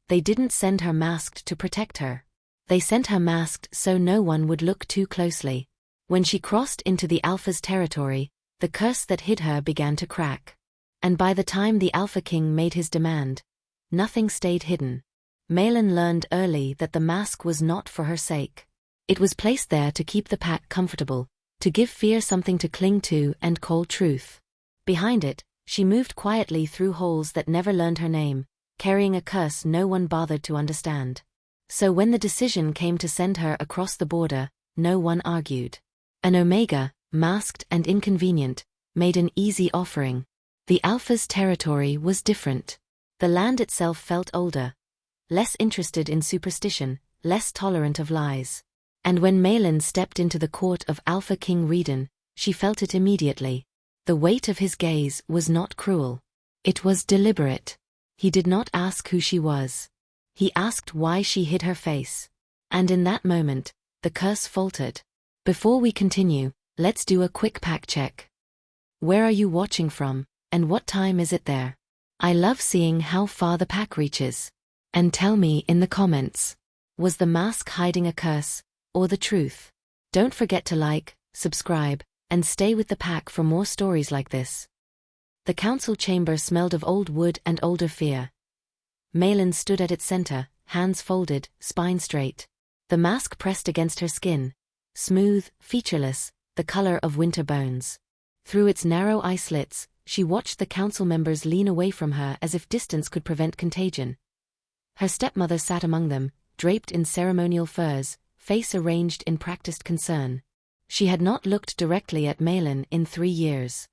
They didn't send her masked to protect her. They sent her masked so no one would look too closely. When she crossed into the Alpha's territory, the curse that hid her began to crack. And by the time the Alpha King made his demand, nothing stayed hidden. Malin learned early that the mask was not for her sake. It was placed there to keep the pack comfortable, to give fear something to cling to and call truth. Behind it, she moved quietly through holes that never learned her name, carrying a curse no one bothered to understand. So when the decision came to send her across the border, no one argued. An Omega, masked and inconvenient, made an easy offering. The Alpha's territory was different. The land itself felt older, less interested in superstition, less tolerant of lies. And when Malin stepped into the court of Alpha King Redan, she felt it immediately. The weight of his gaze was not cruel. It was deliberate. He did not ask who she was. He asked why she hid her face. And in that moment, the curse faltered. Before we continue, let's do a quick pack check. Where are you watching from, and what time is it there? I love seeing how far the pack reaches. And tell me in the comments, was the mask hiding a curse, or the truth? Don't forget to like, subscribe, and stay with the pack for more stories like this. The council chamber smelled of old wood and older fear. Malin stood at its center, hands folded, spine straight. The mask pressed against her skin, smooth, featureless, the color of winter bones. Through its narrow eye slits, she watched the council members lean away from her as if distance could prevent contagion. Her stepmother sat among them, draped in ceremonial furs, face arranged in practiced concern. She had not looked directly at Malin in 3 years.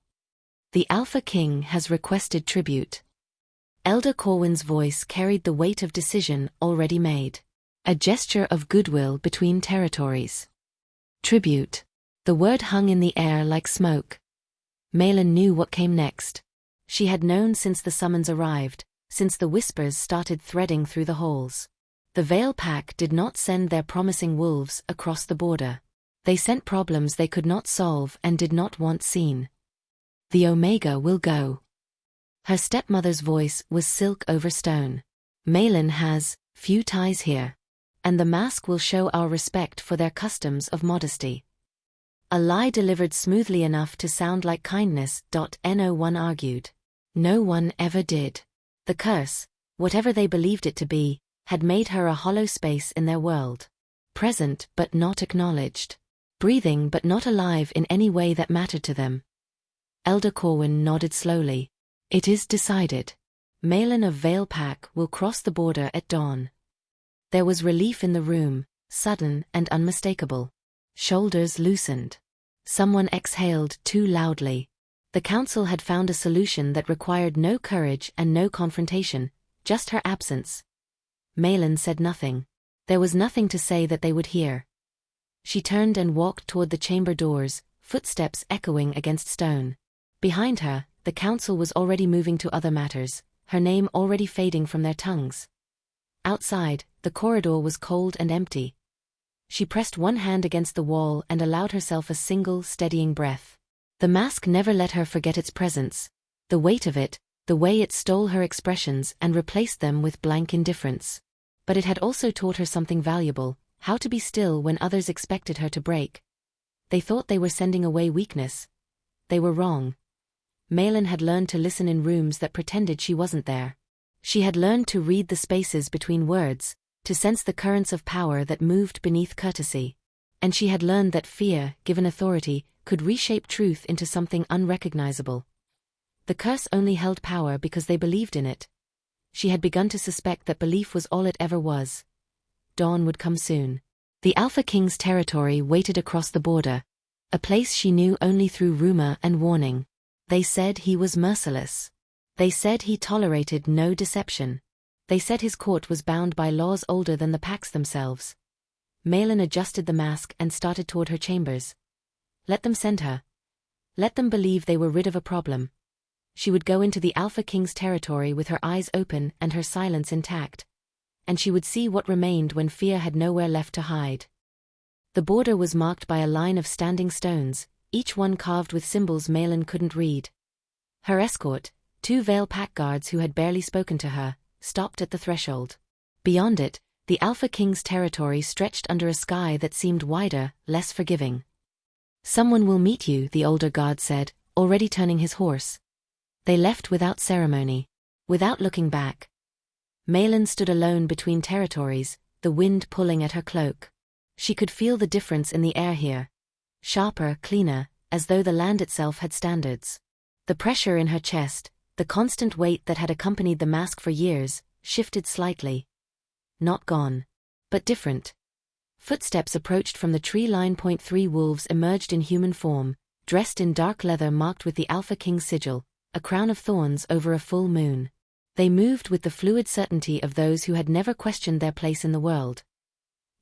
The Alpha King has requested tribute. Elder Corwin's voice carried the weight of decision already made. A gesture of goodwill between territories. Tribute. The word hung in the air like smoke. Malin knew what came next. She had known since the summons arrived, since the whispers started threading through the holes. The Veil Pack did not send their promising wolves across the border. They sent problems they could not solve and did not want seen. The Omega will go. Her stepmother's voice was silk over stone. Malin has few ties here. And the mask will show our respect for their customs of modesty. A lie delivered smoothly enough to sound like kindness. No one argued. No one ever did. The curse, whatever they believed it to be, had made her a hollow space in their world. Present but not acknowledged. Breathing but not alive in any way that mattered to them. Elder Corwin nodded slowly. It is decided. Malin of Veil Pack will cross the border at dawn. There was relief in the room, sudden and unmistakable. Shoulders loosened. Someone exhaled too loudly. The council had found a solution that required no courage and no confrontation, just her absence. Malin said nothing. There was nothing to say that they would hear. She turned and walked toward the chamber doors, footsteps echoing against stone. Behind her, the council was already moving to other matters, her name already fading from their tongues. Outside, the corridor was cold and empty. She pressed one hand against the wall and allowed herself a single, steadying breath. The mask never let her forget its presence, the weight of it, the way it stole her expressions and replaced them with blank indifference. But it had also taught her something valuable, how to be still when others expected her to break. They thought they were sending away weakness. They were wrong. Malin had learned to listen in rooms that pretended she wasn't there. She had learned to read the spaces between words, to sense the currents of power that moved beneath courtesy. And she had learned that fear, given authority, could reshape truth into something unrecognizable. The curse only held power because they believed in it. She had begun to suspect that belief was all it ever was. Dawn would come soon. The Alpha King's territory waited across the border, a place she knew only through rumor and warning. They said he was merciless. They said he tolerated no deception. They said his court was bound by laws older than the packs themselves. Malin adjusted the mask and started toward her chambers. Let them send her. Let them believe they were rid of a problem. She would go into the Alpha King's territory with her eyes open and her silence intact. And she would see what remained when fear had nowhere left to hide. The border was marked by a line of standing stones, each one carved with symbols Malin couldn't read. Her escort, 2 Veil Pack guards who had barely spoken to her, stopped at the threshold. Beyond it, the Alpha King's territory stretched under a sky that seemed wider, less forgiving. "Someone will meet you," the older guard said, already turning his horse. They left without ceremony, without looking back. Malin stood alone between territories, the wind pulling at her cloak. She could feel the difference in the air here. Sharper, cleaner, as though the land itself had standards. The pressure in her chest, the constant weight that had accompanied the mask for years, shifted slightly. Not gone, but different. Footsteps approached from the tree line. 3 wolves emerged in human form, dressed in dark leather marked with the Alpha King's sigil, a crown of thorns over a full moon. They moved with the fluid certainty of those who had never questioned their place in the world.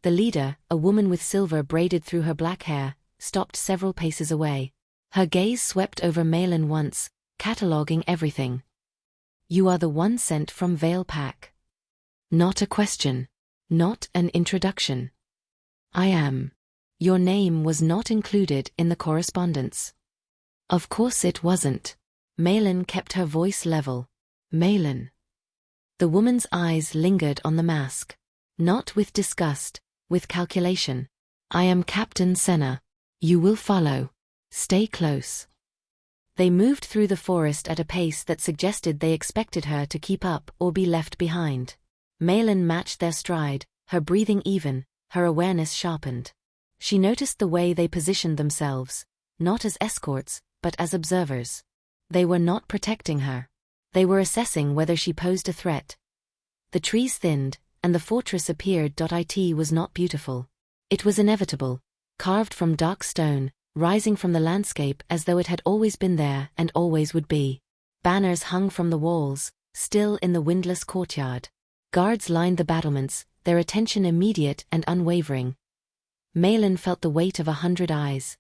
The leader, a woman with silver braided through her black hair, stopped several paces away. Her gaze swept over Malin once, cataloguing everything. "You are the one sent from Vale Pack." Not a question. Not an introduction. "I am." Your name was not included in the correspondence. Of course it wasn't. Malin kept her voice level. "Malin." The woman's eyes lingered on the mask. Not with disgust, with calculation. "I am Captain Senna. You will follow. Stay close." They moved through the forest at a pace that suggested they expected her to keep up or be left behind. Malin matched their stride, her breathing even, her awareness sharpened. She noticed the way they positioned themselves, not as escorts, but as observers. They were not protecting her. They were assessing whether she posed a threat. The trees thinned, and the fortress appeared. It was not beautiful. It was inevitable, carved from dark stone, rising from the landscape as though it had always been there and always would be. Banners hung from the walls, still in the windless courtyard. Guards lined the battlements, their attention immediate and unwavering. Malin felt the weight of 100 eyes.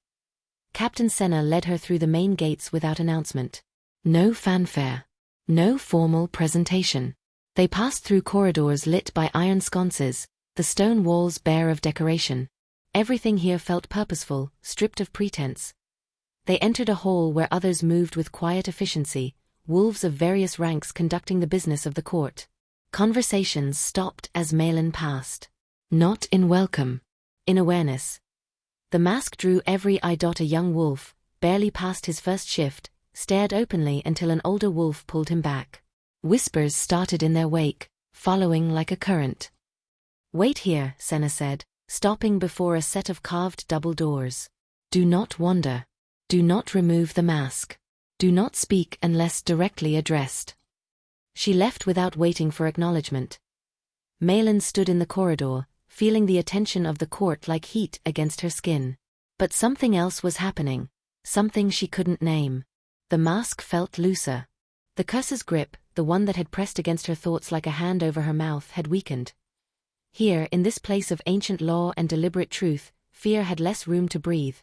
Captain Senna led her through the main gates without announcement. No fanfare. No formal presentation. They passed through corridors lit by iron sconces, the stone walls bare of decoration. Everything here felt purposeful, stripped of pretense. They entered a hall where others moved with quiet efficiency, wolves of various ranks conducting the business of the court. Conversations stopped as Malin passed. Not in welcome. In awareness. The mask drew every eye. A young wolf, barely past his first shift, stared openly until an older wolf pulled him back. Whispers started in their wake, following like a current. "Wait here," Senna said, stopping before a set of carved double doors. "Do not wander. Do not remove the mask. Do not speak unless directly addressed." She left without waiting for acknowledgement. Malin stood in the corridor, feeling the attention of the court like heat against her skin. But something else was happening, something she couldn't name. The mask felt looser. The curse's grip, the one that had pressed against her thoughts like a hand over her mouth, had weakened. Here, in this place of ancient law and deliberate truth, fear had less room to breathe.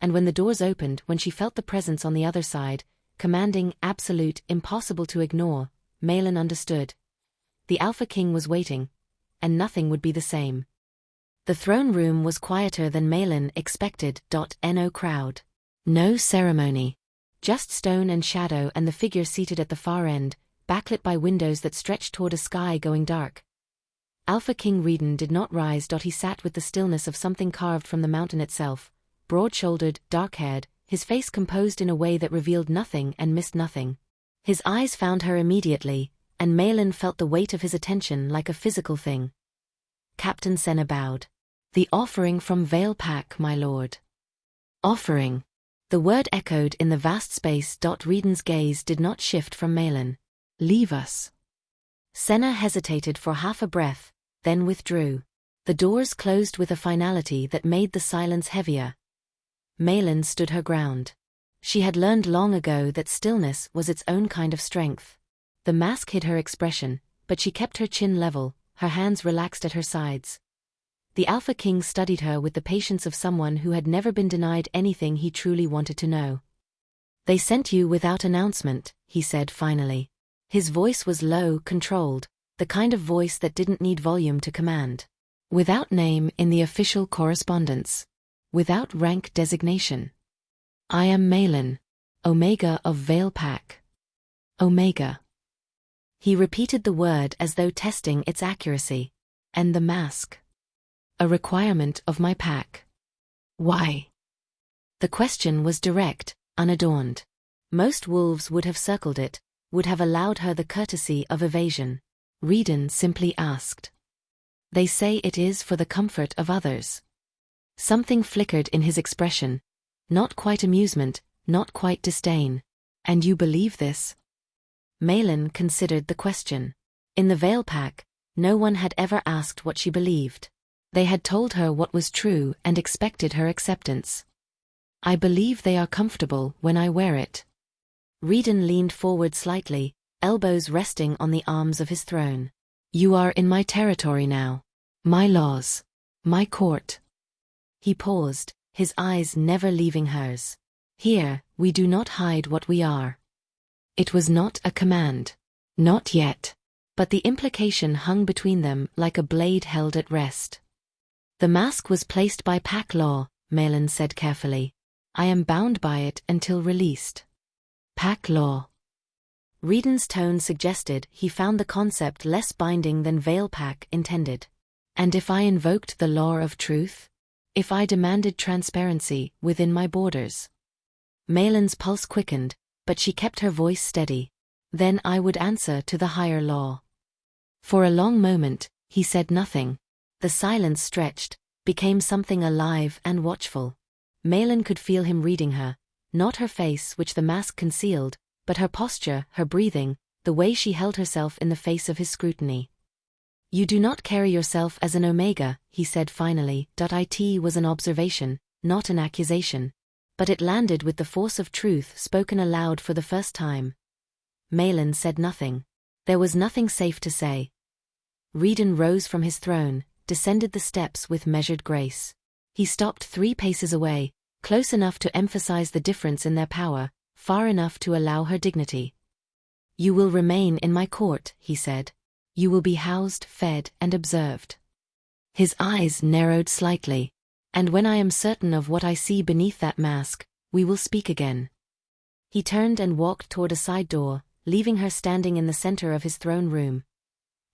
And when the doors opened, when she felt the presence on the other side, commanding, absolute, impossible to ignore, Malin understood. The Alpha King was waiting, and nothing would be the same. The throne room was quieter than Malin expected. No crowd. No ceremony. Just stone and shadow and the figure seated at the far end, backlit by windows that stretched toward a sky going dark. Alpha King Reden did not rise. He sat with the stillness of something carved from the mountain itself, broad-shouldered, dark-haired, his face composed in a way that revealed nothing and missed nothing. His eyes found her immediately, and Malin felt the weight of his attention like a physical thing. Captain Senna bowed. "The offering from Vale Pack, my lord." Offering. The word echoed in the vast space. Reden's gaze did not shift from Malin. "Leave us." Senna hesitated for half a breath, then withdrew. The doors closed with a finality that made the silence heavier. Malin stood her ground. She had learned long ago that stillness was its own kind of strength. The mask hid her expression, but she kept her chin level, her hands relaxed at her sides. The Alpha King studied her with the patience of someone who had never been denied anything he truly wanted to know. "They sent you without announcement," he said finally. His voice was low, controlled, the kind of voice that didn't need volume to command. "Without name in the official correspondence. Without rank designation. I am Malin, Omega of Vale Pack. Omega." He repeated the word as though testing its accuracy. And the mask? A requirement of my pack. Why? The question was direct, unadorned. Most wolves would have circled it, would have allowed her the courtesy of evasion. Reedon simply asked. They say it is for the comfort of others. Something flickered in his expression. Not quite amusement, not quite disdain. And you believe this? Malin considered the question. In the Vale Pack, no one had ever asked what she believed. They had told her what was true and expected her acceptance. I believe they are comfortable when I wear it. Reedon leaned forward slightly, elbows resting on the arms of his throne. You are in my territory now. My laws. My court. He paused, his eyes never leaving hers. Here, we do not hide what we are. It was not a command. Not yet. But the implication hung between them like a blade held at rest. The mask was placed by pack law, Malin said carefully. I am bound by it until released. Pack law. Reedon's tone suggested he found the concept less binding than Vale Pack intended. And if I invoked the law of truth? If I demanded transparency within my borders? Malin's pulse quickened, but she kept her voice steady. Then I would answer to the higher law. For a long moment, he said nothing. The silence stretched, became something alive and watchful. Malin could feel him reading her, not her face which the mask concealed, but her posture, her breathing, the way she held herself in the face of his scrutiny. You do not carry yourself as an omega, he said finally. It was an observation, not an accusation. But it landed with the force of truth spoken aloud for the first time. Malin said nothing. There was nothing safe to say. Reedon rose from his throne, descended the steps with measured grace. He stopped 3 paces away, close enough to emphasize the difference in their power, far enough to allow her dignity. You will remain in my court, he said. You will be housed, fed, and observed. His eyes narrowed slightly. And when I am certain of what I see beneath that mask, we will speak again. He turned and walked toward a side door, leaving her standing in the center of his throne room.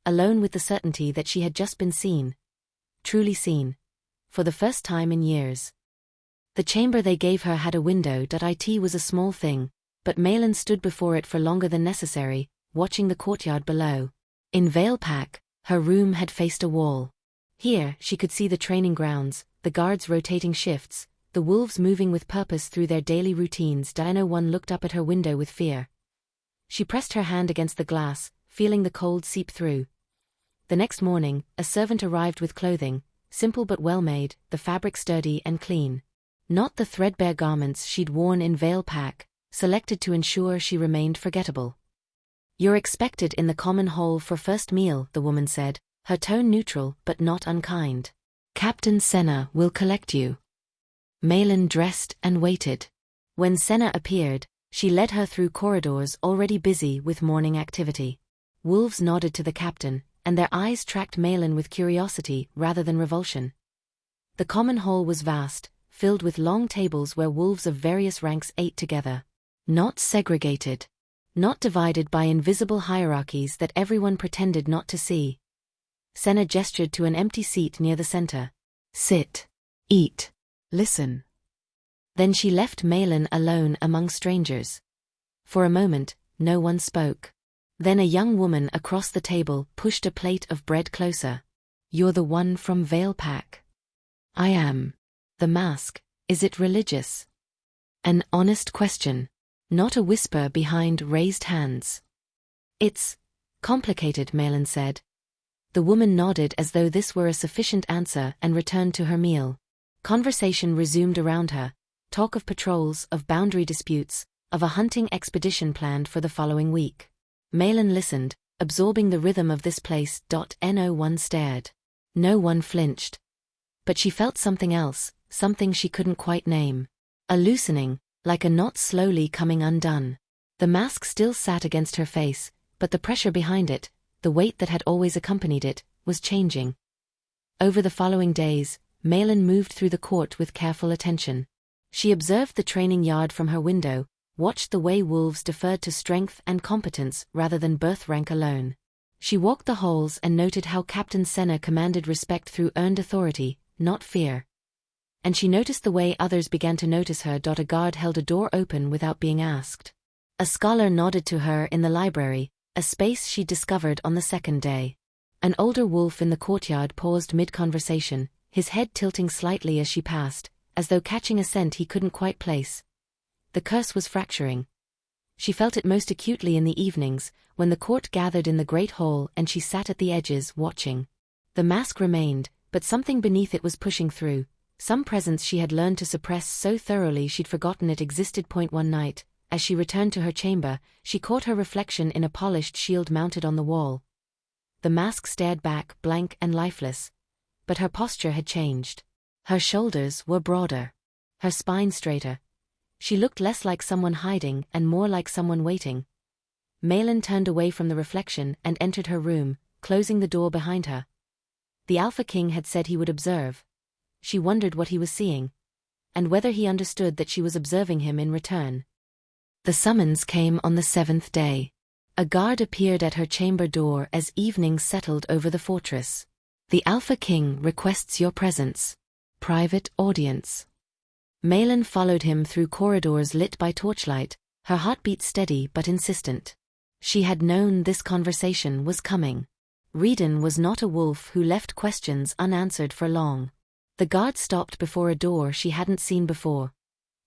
Alone with the certainty that she had just been seen. Truly seen. For the first time in years. The chamber they gave her had a window. It was a small thing, but Malin stood before it for longer than necessary, watching the courtyard below. In Vale Pack, her room had faced a wall. Here, she could see the training grounds, the guards rotating shifts, the wolves moving with purpose through their daily routines. No one looked up at her window with fear. She pressed her hand against the glass, feeling the cold seep through. The next morning, a servant arrived with clothing, simple but well-made, the fabric sturdy and clean. Not the threadbare garments she'd worn in Vale Pack, selected to ensure she remained forgettable. You're expected in the common hall for first meal, the woman said, her tone neutral but not unkind. Captain Senna will collect you. Malin dressed and waited. When Senna appeared, she led her through corridors already busy with morning activity. Wolves nodded to the captain, and their eyes tracked Malin with curiosity rather than revulsion. The common hall was vast, filled with long tables where wolves of various ranks ate together. Not segregated. Not divided by invisible hierarchies that everyone pretended not to see. Senna gestured to an empty seat near the center. Sit. Eat. Listen. Then she left Malin alone among strangers. For a moment, no one spoke. Then a young woman across the table pushed a plate of bread closer. You're the one from Vale Pack. I am. The mask, is it religious? An honest question. Not a whisper behind raised hands. It's complicated, Malin said. The woman nodded as though this were a sufficient answer and returned to her meal. Conversation resumed around her. Talk of patrols, of boundary disputes, of a hunting expedition planned for the following week. Malin listened, absorbing the rhythm of this place. No one stared. No one flinched. But she felt something else, something she couldn't quite name. A loosening, like a knot slowly coming undone. The mask still sat against her face, but the pressure behind it, the weight that had always accompanied it, was changing. Over the following days, Malin moved through the court with careful attention. She observed the training yard from her window, watched the way wolves deferred to strength and competence rather than birth rank alone. She walked the halls and noted how Captain Senna commanded respect through earned authority, not fear. And she noticed the way others began to notice her. A guard held a door open without being asked. A scholar nodded to her in the library, a space she'd discovered on the second day. An older wolf in the courtyard paused mid-conversation, his head tilting slightly as she passed, as though catching a scent he couldn't quite place. The curse was fracturing. She felt it most acutely in the evenings, when the court gathered in the great hall and she sat at the edges, watching. The mask remained, but something beneath it was pushing through, some presence she had learned to suppress so thoroughly she'd forgotten it existed. One night, as she returned to her chamber, she caught her reflection in a polished shield mounted on the wall. The mask stared back, blank and lifeless, but her posture had changed. Her shoulders were broader, her spine straighter. She looked less like someone hiding and more like someone waiting. Malin turned away from the reflection and entered her room, closing the door behind her. The Alpha King had said he would observe. She wondered what he was seeing, and whether he understood that she was observing him in return. The summons came on the 7th day. A guard appeared at her chamber door as evening settled over the fortress. The Alpha King requests your presence. Private audience. Malin followed him through corridors lit by torchlight, her heartbeat steady but insistent. She had known this conversation was coming. Redan was not a wolf who left questions unanswered for long. The guard stopped before a door she hadn't seen before.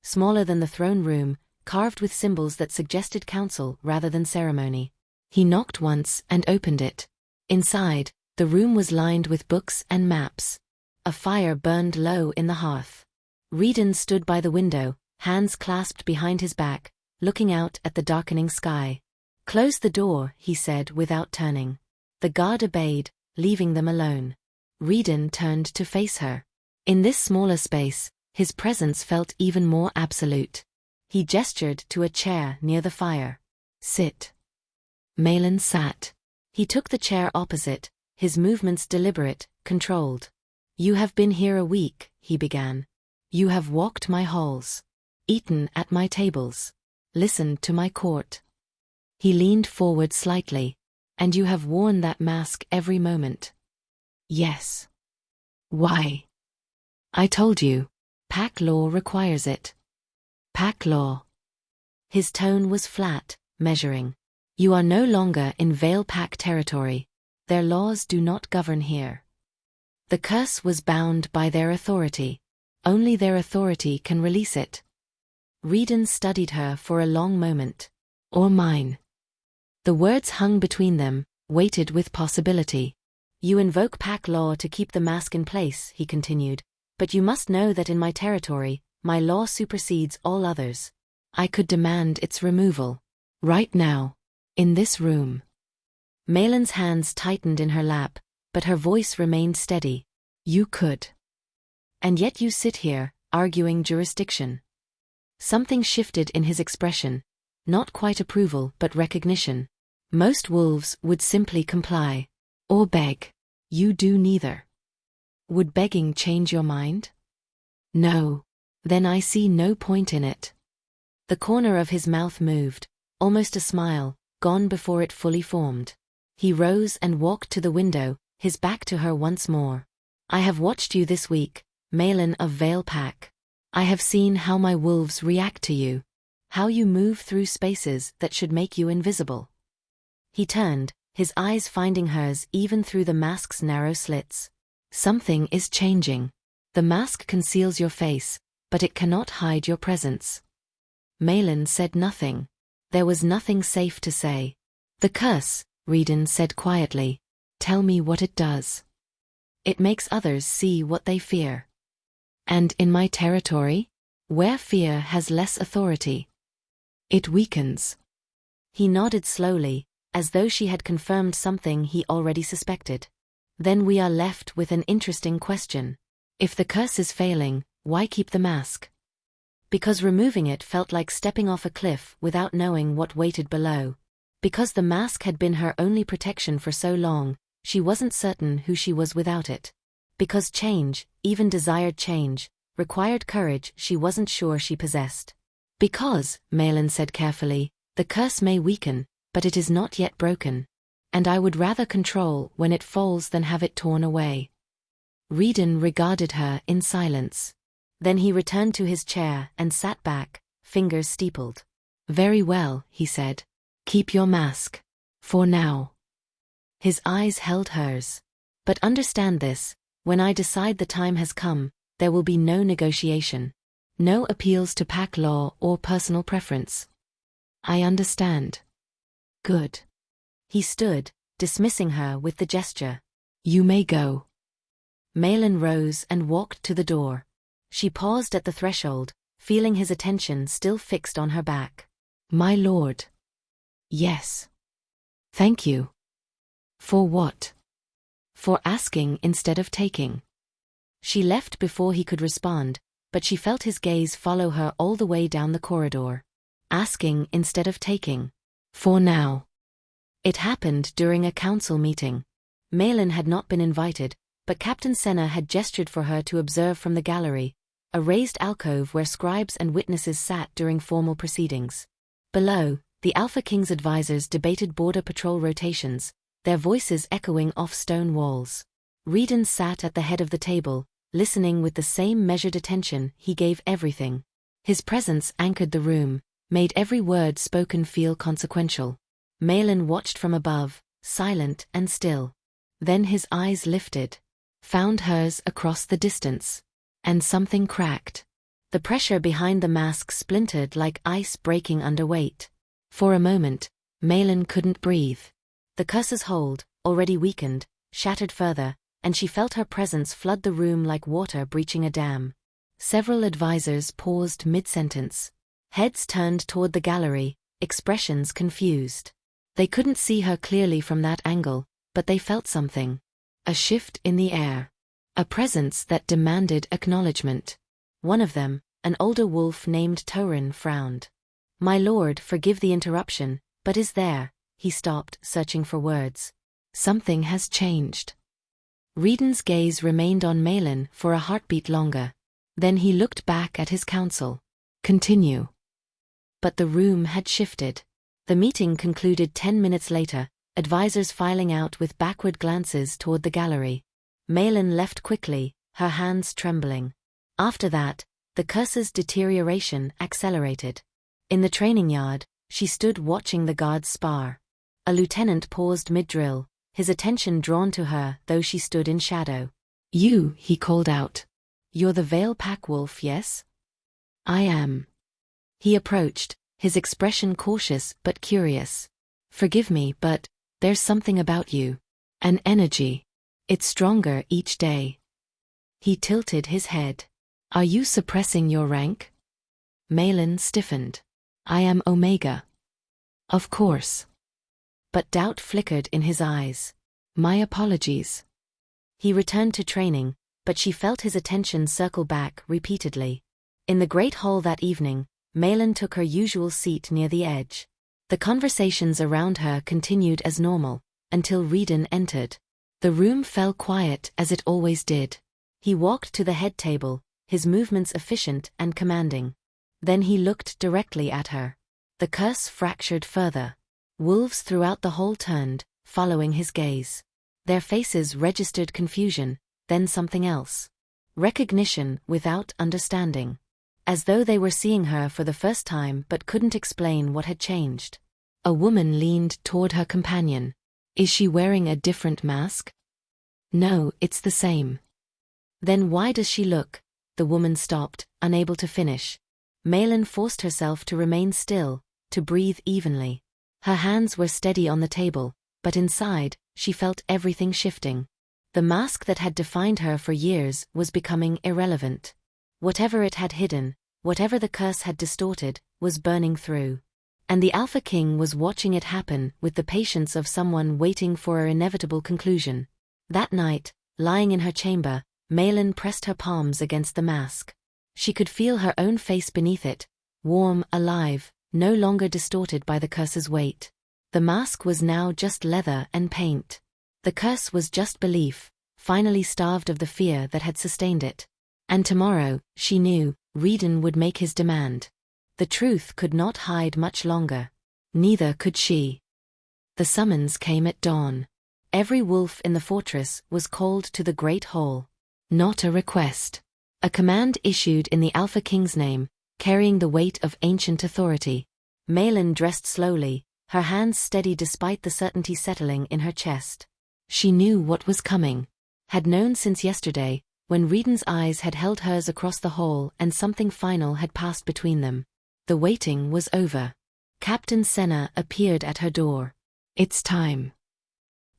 Smaller than the throne room, carved with symbols that suggested council rather than ceremony. He knocked once and opened it. Inside, the room was lined with books and maps. A fire burned low in the hearth. Redan stood by the window, hands clasped behind his back, looking out at the darkening sky. Close the door, he said without turning. The guard obeyed, leaving them alone. Redan turned to face her. In this smaller space, his presence felt even more absolute. He gestured to a chair near the fire. Sit. Malin sat. He took the chair opposite, his movements deliberate, controlled. You have been here a week, he began. You have walked my halls, eaten at my tables, listened to my court. He leaned forward slightly. And you have worn that mask every moment. Yes. Why? I told you. Pack law requires it. Pack law. His tone was flat, measuring. You are no longer in Vale Pack territory. Their laws do not govern here. The curse was bound by their authority. Only their authority can release it. Redan studied her for a long moment. Or mine. The words hung between them, weighted with possibility. You invoke pack law to keep the mask in place, he continued, but you must know that in my territory, my law supersedes all others. I could demand its removal. Right now. In this room. Malin's hands tightened in her lap, but her voice remained steady. You could. And yet you sit here, arguing jurisdiction. Something shifted in his expression. Not quite approval, but recognition. Most wolves would simply comply. Or beg. You do neither. Would begging change your mind? No. Then I see no point in it. The corner of his mouth moved, almost a smile, gone before it fully formed. He rose and walked to the window, his back to her once more. I have watched you this week, Malin of Vale Pack. I have seen how my wolves react to you. How you move through spaces that should make you invisible. He turned, his eyes finding hers even through the mask's narrow slits. Something is changing. The mask conceals your face, but it cannot hide your presence. Malin said nothing. There was nothing safe to say. The curse, Redan said quietly. Tell me what it does. It makes others see what they fear. And in my territory? Where fear has less authority. It weakens. He nodded slowly, as though she had confirmed something he already suspected. Then we are left with an interesting question. If the curse is failing, why keep the mask? Because removing it felt like stepping off a cliff without knowing what waited below. Because the mask had been her only protection for so long, she wasn't certain who she was without it. Because change, even desired change, required courage she wasn't sure she possessed. Because, Malin said carefully, the curse may weaken, but it is not yet broken. And I would rather control when it falls than have it torn away. Reedon regarded her in silence. Then he returned to his chair and sat back, fingers steepled. Very well, he said. Keep your mask. For now. His eyes held hers. But understand this, when I decide the time has come, there will be no negotiation. No appeals to pack law or personal preference. I understand. Good. He stood, dismissing her with the gesture. You may go. Malin rose and walked to the door. She paused at the threshold, feeling his attention still fixed on her back. My lord. Yes. Thank you. For what? For asking instead of taking. She left before he could respond, but she felt his gaze follow her all the way down the corridor. Asking instead of taking. For now. It happened during a council meeting. Malin had not been invited, but Captain Senna had gestured for her to observe from the gallery, a raised alcove where scribes and witnesses sat during formal proceedings. Below, the Alpha King's advisors debated border patrol rotations, their voices echoing off stone walls. Reedon sat at the head of the table, listening with the same measured attention he gave everything. His presence anchored the room, made every word spoken feel consequential. Malin watched from above, silent and still. Then his eyes lifted, found hers across the distance. And something cracked. The pressure behind the mask splintered like ice breaking under weight. For a moment, Malin couldn't breathe. The curse's hold, already weakened, shattered further, and she felt her presence flood the room like water breaching a dam. Several advisors paused mid-sentence. Heads turned toward the gallery, expressions confused. They couldn't see her clearly from that angle, but they felt something. A shift in the air. A presence that demanded acknowledgement. One of them, an older wolf named Torin, frowned. My lord, forgive the interruption, but is there? He stopped, searching for words. Something has changed. Reedon's gaze remained on Malin for a heartbeat longer. Then he looked back at his counsel. Continue. But the room had shifted. The meeting concluded 10 minutes later, advisors filing out with backward glances toward the gallery. Malin left quickly, her hands trembling. After that, the curse's deterioration accelerated. In the training yard, she stood watching the guards spar. A lieutenant paused mid-drill, his attention drawn to her though she stood in shadow. You, he called out. You're the Vale Pack Wolf, yes? I am. He approached, his expression cautious but curious. Forgive me, but there's something about you. An energy. It's stronger each day. He tilted his head. Are you suppressing your rank? Malin stiffened. I am Omega. Of course. But doubt flickered in his eyes. My apologies. He returned to training, but she felt his attention circle back repeatedly. In the great hall that evening, Malin took her usual seat near the edge. The conversations around her continued as normal, until Reedon entered. The room fell quiet as it always did. He walked to the head table, his movements efficient and commanding. Then he looked directly at her. The curse fractured further. Wolves throughout the hall turned, following his gaze. Their faces registered confusion, then something else. Recognition without understanding. As though they were seeing her for the first time but couldn't explain what had changed. A woman leaned toward her companion. Is she wearing a different mask? No, it's the same. Then why does she look? The woman stopped, unable to finish. Malin forced herself to remain still, to breathe evenly. Her hands were steady on the table, but inside, she felt everything shifting. The mask that had defined her for years was becoming irrelevant. Whatever it had hidden, whatever the curse had distorted, was burning through. And the Alpha King was watching it happen with the patience of someone waiting for an inevitable conclusion. That night, lying in her chamber, Malin pressed her palms against the mask. She could feel her own face beneath it, warm, alive, no longer distorted by the curse's weight. The mask was now just leather and paint. The curse was just belief, finally starved of the fear that had sustained it. And tomorrow, she knew, Reedon would make his demand. The truth could not hide much longer. Neither could she. The summons came at dawn. Every wolf in the fortress was called to the great hall. Not a request. A command issued in the Alpha King's name, carrying the weight of ancient authority. Malin dressed slowly, her hands steady despite the certainty settling in her chest. She knew what was coming. Had known since yesterday, when Reden's eyes had held hers across the hall and something final had passed between them. The waiting was over. Captain Senna appeared at her door. It's time.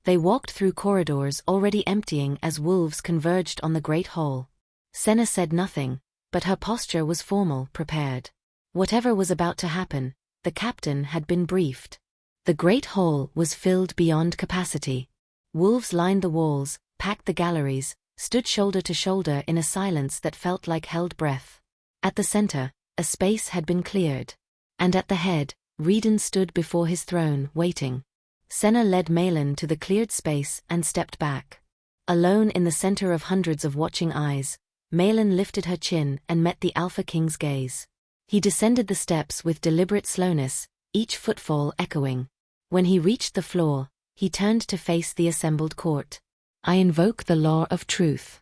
They walked through corridors already emptying as wolves converged on the great hall. Senna said nothing, but her posture was formal, prepared. Whatever was about to happen, the captain had been briefed. The great hall was filled beyond capacity. Wolves lined the walls, packed the galleries, stood shoulder to shoulder in a silence that felt like held breath. At the center, a space had been cleared. And at the head, Reden stood before his throne, waiting. Senna led Malin to the cleared space and stepped back. Alone in the center of hundreds of watching eyes, Malin lifted her chin and met the Alpha King's gaze. He descended the steps with deliberate slowness, each footfall echoing. When he reached the floor, he turned to face the assembled court. I invoke the law of truth.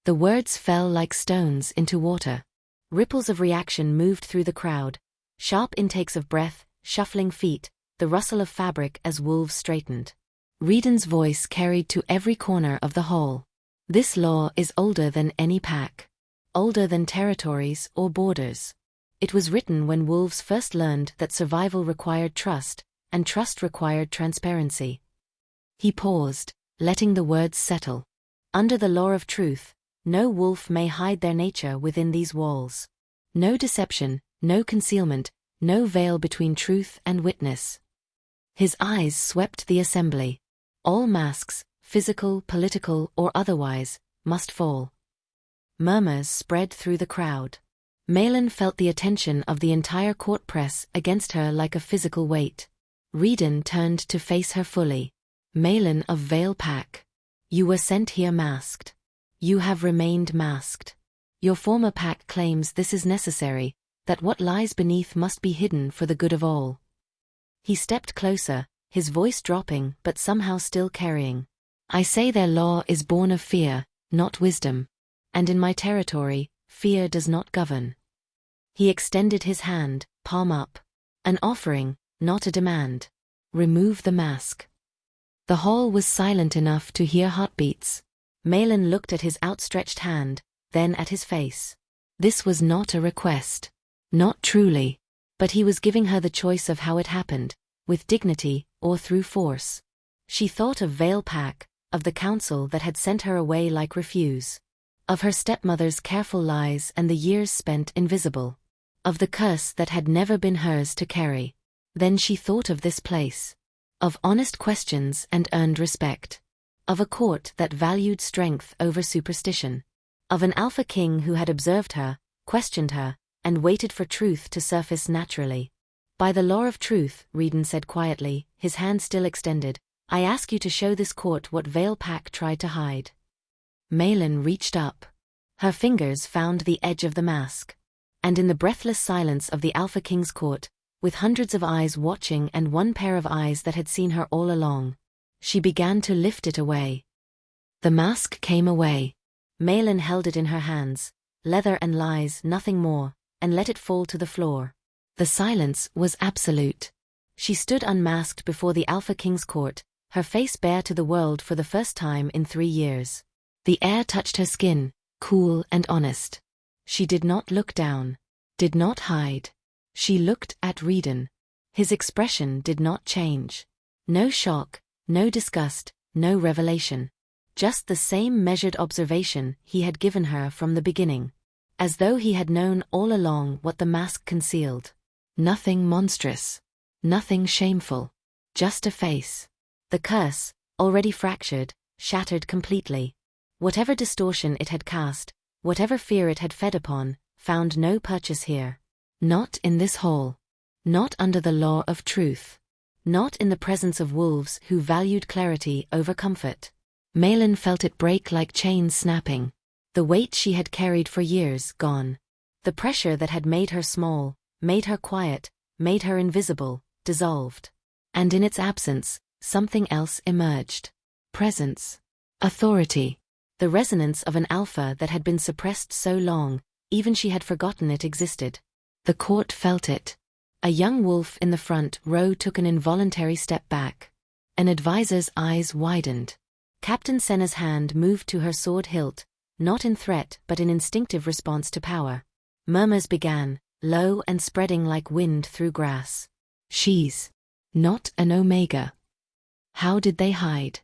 The words fell like stones into water. Ripples of reaction moved through the crowd, sharp intakes of breath, shuffling feet, the rustle of fabric as wolves straightened. Reden's voice carried to every corner of the hall. This law is older than any pack. Older than territories or borders. It was written when wolves first learned that survival required trust, and trust required transparency. He paused, letting the words settle. Under the law of truth, no wolf may hide their nature within these walls. No deception, no concealment, no veil between truth and witness. His eyes swept the assembly. All masks, physical, political, or otherwise, must fall. Murmurs spread through the crowd. Malin felt the attention of the entire court press against her like a physical weight. Reden turned to face her fully. Malin of Vale Pack. You were sent here masked. You have remained masked. Your former pack claims this is necessary, that what lies beneath must be hidden for the good of all. He stepped closer, his voice dropping but somehow still carrying. I say their law is born of fear, not wisdom. And in my territory, fear does not govern. He extended his hand, palm up. An offering, not a demand. Remove the mask. The hall was silent enough to hear heartbeats. Malin looked at his outstretched hand, then at his face. This was not a request. Not truly. But he was giving her the choice of how it happened, with dignity or through force. She thought of Vale Pack, of the council that had sent her away like refuse. Of her stepmother's careful lies and the years spent invisible. Of the curse that had never been hers to carry. Then she thought of this place. Of honest questions and earned respect. Of a court that valued strength over superstition. Of an Alpha King who had observed her, questioned her, and waited for truth to surface naturally. By the law of truth, Reden said quietly, his hand still extended, I ask you to show this court what Vale Pack tried to hide. Malin reached up. Her fingers found the edge of the mask. And in the breathless silence of the Alpha King's court, with hundreds of eyes watching and one pair of eyes that had seen her all along, she began to lift it away. The mask came away. Malin held it in her hands, leather and lies, nothing more, and let it fall to the floor. The silence was absolute. She stood unmasked before the Alpha King's court, her face bare to the world for the first time in 3 years. The air touched her skin, cool and honest. She did not look down, did not hide. She looked at Reden. His expression did not change. No shock, no disgust, no revelation. Just the same measured observation he had given her from the beginning. As though he had known all along what the mask concealed. Nothing monstrous. Nothing shameful. Just a face. The curse, already fractured, shattered completely. Whatever distortion it had cast, whatever fear it had fed upon, found no purchase here. Not in this hall. Not under the law of truth. Not in the presence of wolves who valued clarity over comfort. Malin felt it break like chains snapping. The weight she had carried for years gone. The pressure that had made her small, made her quiet, made her invisible, dissolved. And in its absence, something else emerged. Presence. Authority. The resonance of an alpha that had been suppressed so long, even she had forgotten it existed. The court felt it. A young wolf in the front row took an involuntary step back. An advisor's eyes widened. Captain Senna's hand moved to her sword hilt, not in threat but in instinctive response to power. Murmurs began, low and spreading like wind through grass. She's not an Omega. How did they hide?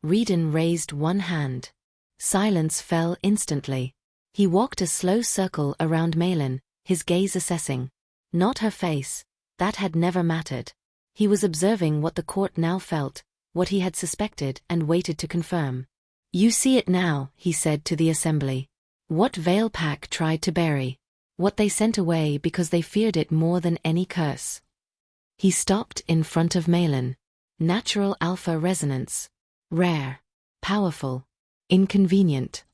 Reedon raised one hand. Silence fell instantly. He walked a slow circle around Malin, his gaze assessing. Not her face, that had never mattered. He was observing what the court now felt, what he had suspected and waited to confirm. You see it now, he said to the assembly. What Vale Pack tried to bury. What they sent away because they feared it more than any curse. He stopped in front of Malin. Natural alpha resonance. Rare. Powerful. Inconvenient.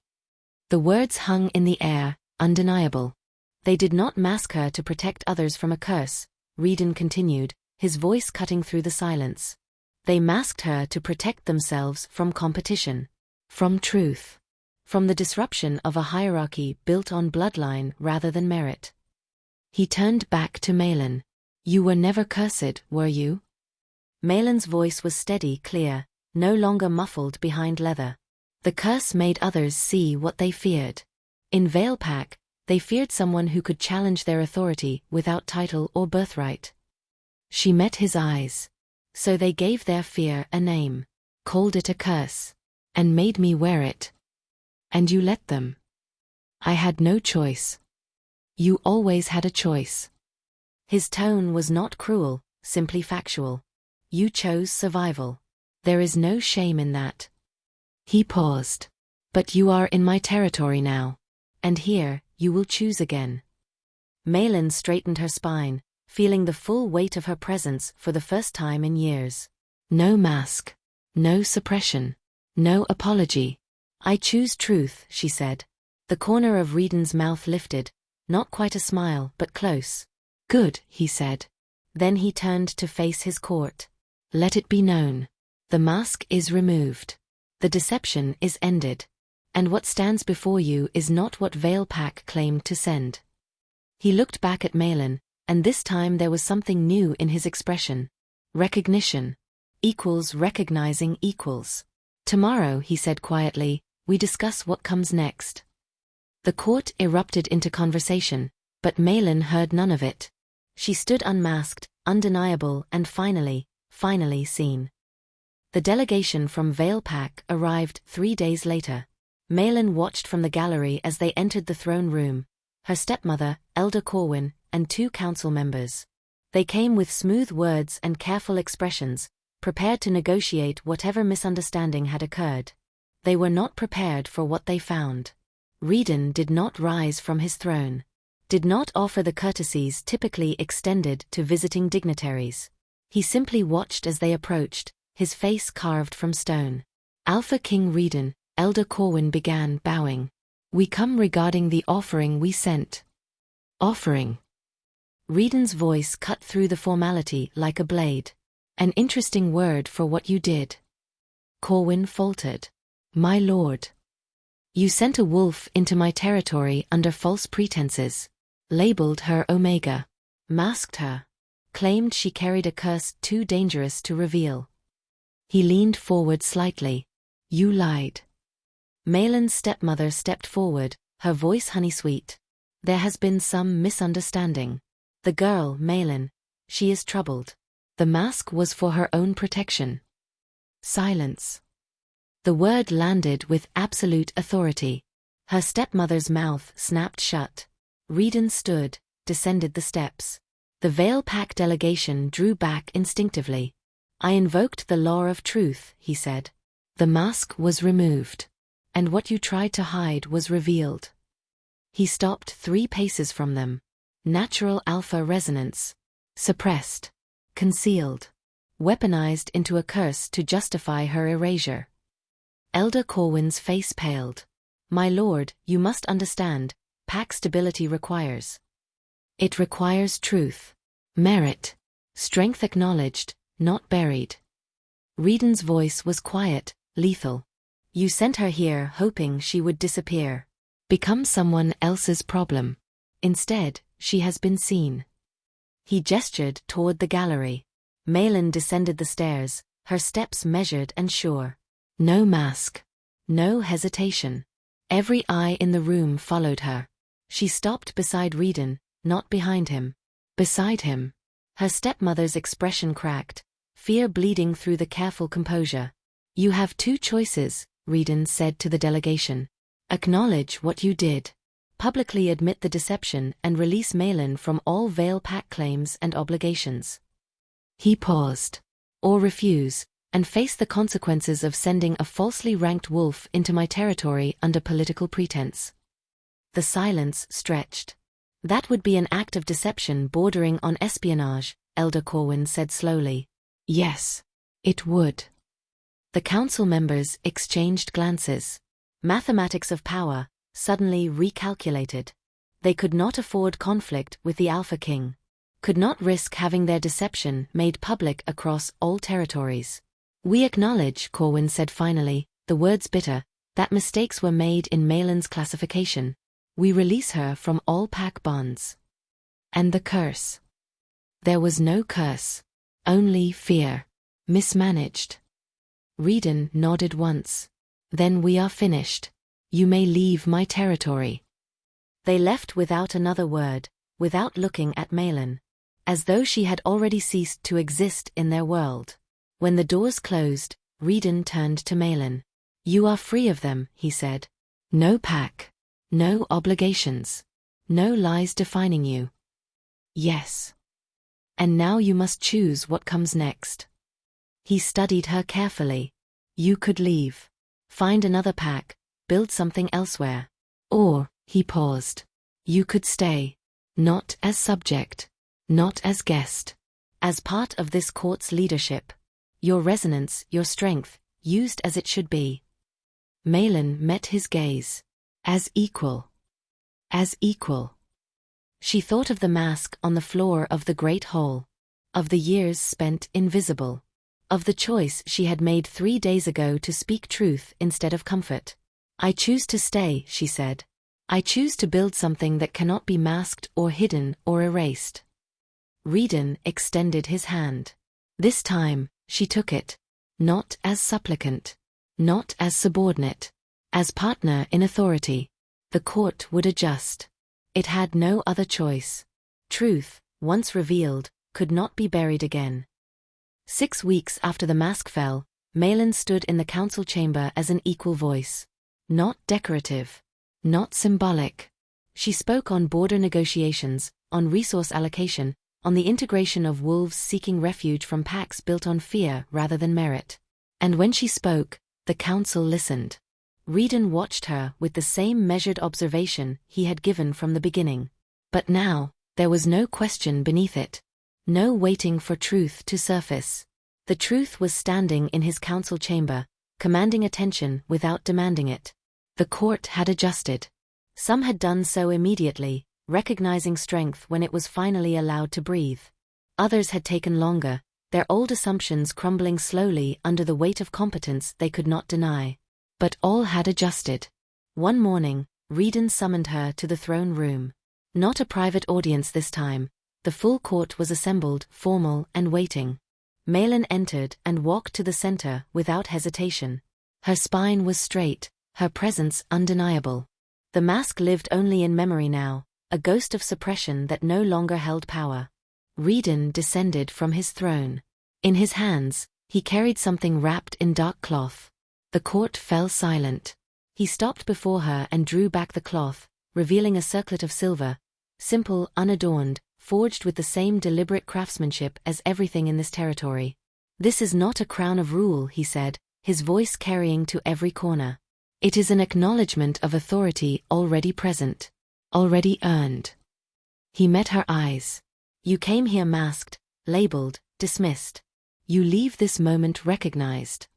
The words hung in the air, undeniable. They did not mask her to protect others from a curse, Reedon continued, his voice cutting through the silence. They masked her to protect themselves from competition. From truth. From the disruption of a hierarchy built on bloodline rather than merit. He turned back to Malin. You were never cursed, were you? Malin's voice was steady, clear, no longer muffled behind leather. The curse made others see what they feared. In Vale Pack, they feared someone who could challenge their authority without title or birthright. She met his eyes. So they gave their fear a name, called it a curse, and made me wear it. And you let them. I had no choice. You always had a choice. His tone was not cruel, simply factual. You chose survival. There is no shame in that. He paused. But you are in my territory now. And here, you will choose again. Malin straightened her spine, feeling the full weight of her presence for the first time in years. No mask. No suppression. No apology. I choose truth, she said. The corner of Reedon's mouth lifted, not quite a smile but close. Good, he said. Then he turned to face his court. Let it be known. The mask is removed. The deception is ended. And what stands before you is not what Vale Pack claimed to send. He looked back at Malin, and this time there was something new in his expression. Recognition. Equals recognizing equals. Tomorrow, he said quietly, we discuss what comes next. The court erupted into conversation, but Malin heard none of it. She stood unmasked, undeniable and finally seen. The delegation from Vale Pack arrived 3 days later. Malin watched from the gallery as they entered the throne room, her stepmother, Elder Corwin, and 2 council members. They came with smooth words and careful expressions, prepared to negotiate whatever misunderstanding had occurred. They were not prepared for what they found. Reedon did not rise from his throne. Did not offer the courtesies typically extended to visiting dignitaries. He simply watched as they approached, his face carved from stone. Alpha King Reedon, Elder Corwin began, bowing. We come regarding the offering we sent. Offering. Reedon's voice cut through the formality like a blade. An interesting word for what you did. Corwin faltered. My lord. You sent a wolf into my territory under false pretenses. Labeled her Omega. Masked her. Claimed she carried a curse too dangerous to reveal. He leaned forward slightly. You lied. Malin's stepmother stepped forward, her voice honey-sweet. There has been some misunderstanding. The girl, Malin, she is troubled. The mask was for her own protection. Silence. The word landed with absolute authority. Her stepmother's mouth snapped shut. Reedon stood, descended the steps. The Vale Pack delegation drew back instinctively. I invoked the law of truth, he said. The mask was removed. And what you tried to hide was revealed. He stopped 3 paces from them. Natural alpha resonance. Suppressed. Concealed. Weaponized into a curse to justify her erasure. Elder Corwin's face paled. My lord, you must understand, pack stability requires It requires truth, merit, strength acknowledged, not buried. Reden's voice was quiet, lethal. You sent her here hoping she would disappear, become someone else's problem. Instead, she has been seen. He gestured toward the gallery. Malin descended the stairs, her steps measured and sure. No mask. No hesitation. Every eye in the room followed her. She stopped beside Reden, not behind him. Beside him. Her stepmother's expression cracked, fear bleeding through the careful composure. You have two choices, Reden said to the delegation. Acknowledge what you did. Publicly admit the deception and release Malin from all Vale Pack claims and obligations. He paused. Or refuse, and face the consequences of sending a falsely ranked wolf into my territory under political pretense. The silence stretched. That would be an act of deception bordering on espionage, Elder Corwin said slowly. Yes, it would. The council members exchanged glances. Mathematics of power, suddenly recalculated. They could not afford conflict with the Alpha King. Could not risk having their deception made public across all territories. We acknowledge, Corwin said finally, the words bitter, that mistakes were made in Malin's classification. We release her from all pack bonds. And the curse? There was no curse. Only fear. Mismanaged. Reden nodded once. Then we are finished. You may leave my territory. They left without another word, without looking at Malin. As though she had already ceased to exist in their world. When the doors closed, Reden turned to Malin. You are free of them, he said. No pack. No obligations. No lies defining you. Yes. And now you must choose what comes next. He studied her carefully. You could leave. Find another pack, build something elsewhere. Or, he paused. You could stay. Not as subject. Not as guest. As part of this court's leadership. Your resonance, your strength, used as it should be. Malin met his gaze. As equal. As equal. She thought of the mask on the floor of the great hall. Of the years spent invisible. Of the choice she had made 3 days ago to speak truth instead of comfort. I choose to stay, she said. I choose to build something that cannot be masked or hidden or erased. Reden extended his hand. This time, she took it. Not as supplicant. Not as subordinate. As partner in authority. The court would adjust. It had no other choice. Truth, once revealed, could not be buried again. 6 weeks after the mask fell, Malin stood in the council chamber as an equal voice. Not decorative. Not symbolic. She spoke on border negotiations, on resource allocation, on the integration of wolves seeking refuge from packs built on fear rather than merit. And when she spoke, the council listened. Reden watched her with the same measured observation he had given from the beginning. But now, there was no question beneath it. No waiting for truth to surface. The truth was standing in his council chamber, commanding attention without demanding it. The court had adjusted. Some had done so immediately, recognizing strength when it was finally allowed to breathe. Others had taken longer, their old assumptions crumbling slowly under the weight of competence they could not deny. But all had adjusted. One morning, Reden summoned her to the throne room. Not a private audience this time. The full court was assembled, formal and waiting. Malin entered and walked to the center without hesitation. Her spine was straight, her presence undeniable. The mask lived only in memory now, a ghost of suppression that no longer held power. Reden descended from his throne. In his hands, he carried something wrapped in dark cloth. The court fell silent. He stopped before her and drew back the cloth, revealing a circlet of silver, simple, unadorned, forged with the same deliberate craftsmanship as everything in this territory. This is not a crown of rule, he said, his voice carrying to every corner. It is an acknowledgement of authority already present. Already earned. He met her eyes. You came here masked, labeled, dismissed. You leave this moment recognized.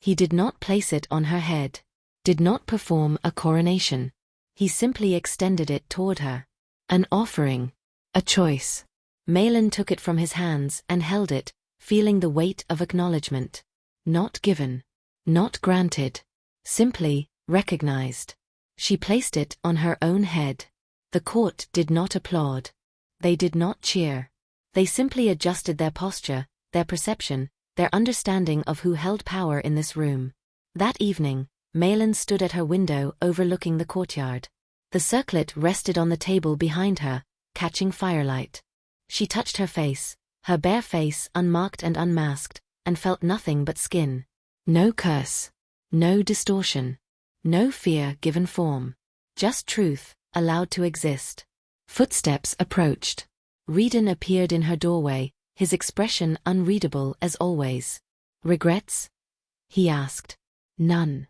He did not place it on her head. Did not perform a coronation. He simply extended it toward her. An offering. A choice. Malin took it from his hands and held it, feeling the weight of acknowledgement. Not given. Not granted. Simply recognized. She placed it on her own head. The court did not applaud. They did not cheer. They simply adjusted their posture, their perception, their understanding of who held power in this room. That evening, Malin stood at her window overlooking the courtyard. The circlet rested on the table behind her, catching firelight. She touched her face, her bare face unmarked and unmasked, and felt nothing but skin. No curse. No distortion. No fear given form. Just truth, allowed to exist. Footsteps approached. Reedon appeared in her doorway, his expression unreadable as always. Regrets? He asked. None.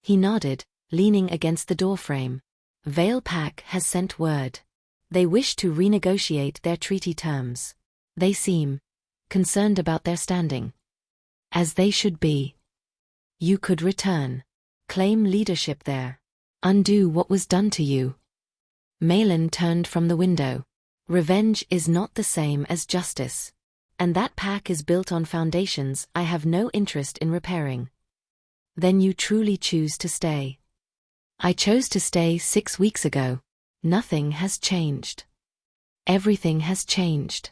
He nodded, leaning against the doorframe. Vale Pack has sent word. They wish to renegotiate their treaty terms. They seem concerned about their standing. As they should be. You could return. Claim leadership there. Undo what was done to you. Malin turned from the window. Revenge is not the same as justice. And that pack is built on foundations I have no interest in repairing. Then you truly choose to stay. I chose to stay 6 weeks ago. Nothing has changed. Everything has changed.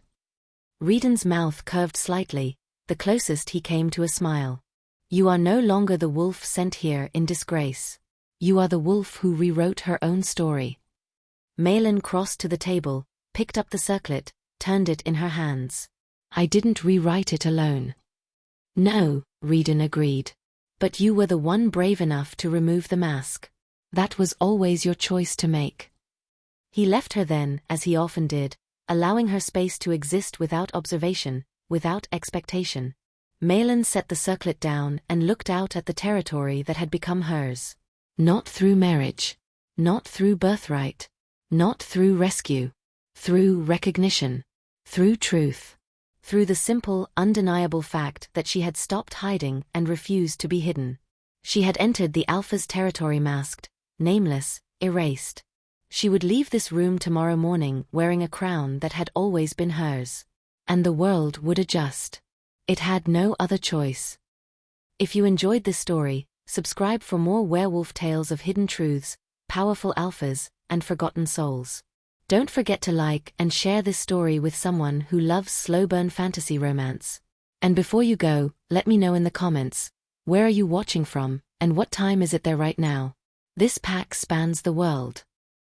Reedon's mouth curved slightly, the closest he came to a smile. You are no longer the wolf sent here in disgrace. You are the wolf who rewrote her own story. Malin crossed to the table, picked up the circlet, turned it in her hands. I didn't rewrite it alone. No, Reedon agreed. But you were the one brave enough to remove the mask. That was always your choice to make. He left her then, as he often did, allowing her space to exist without observation, without expectation. Malin set the circlet down and looked out at the territory that had become hers. Not through marriage. Not through birthright. Not through rescue. Through recognition. Through truth. Through the simple, undeniable fact that she had stopped hiding and refused to be hidden. She had entered the Alpha's territory masked, nameless, erased. She would leave this room tomorrow morning wearing a crown that had always been hers. And the world would adjust. It had no other choice. If you enjoyed this story, subscribe for more werewolf tales of hidden truths, powerful alphas, and forgotten souls. Don't forget to like and share this story with someone who loves slow-burn fantasy romance. And before you go, let me know in the comments, where are you watching from, and what time is it there right now? This pack spans the world.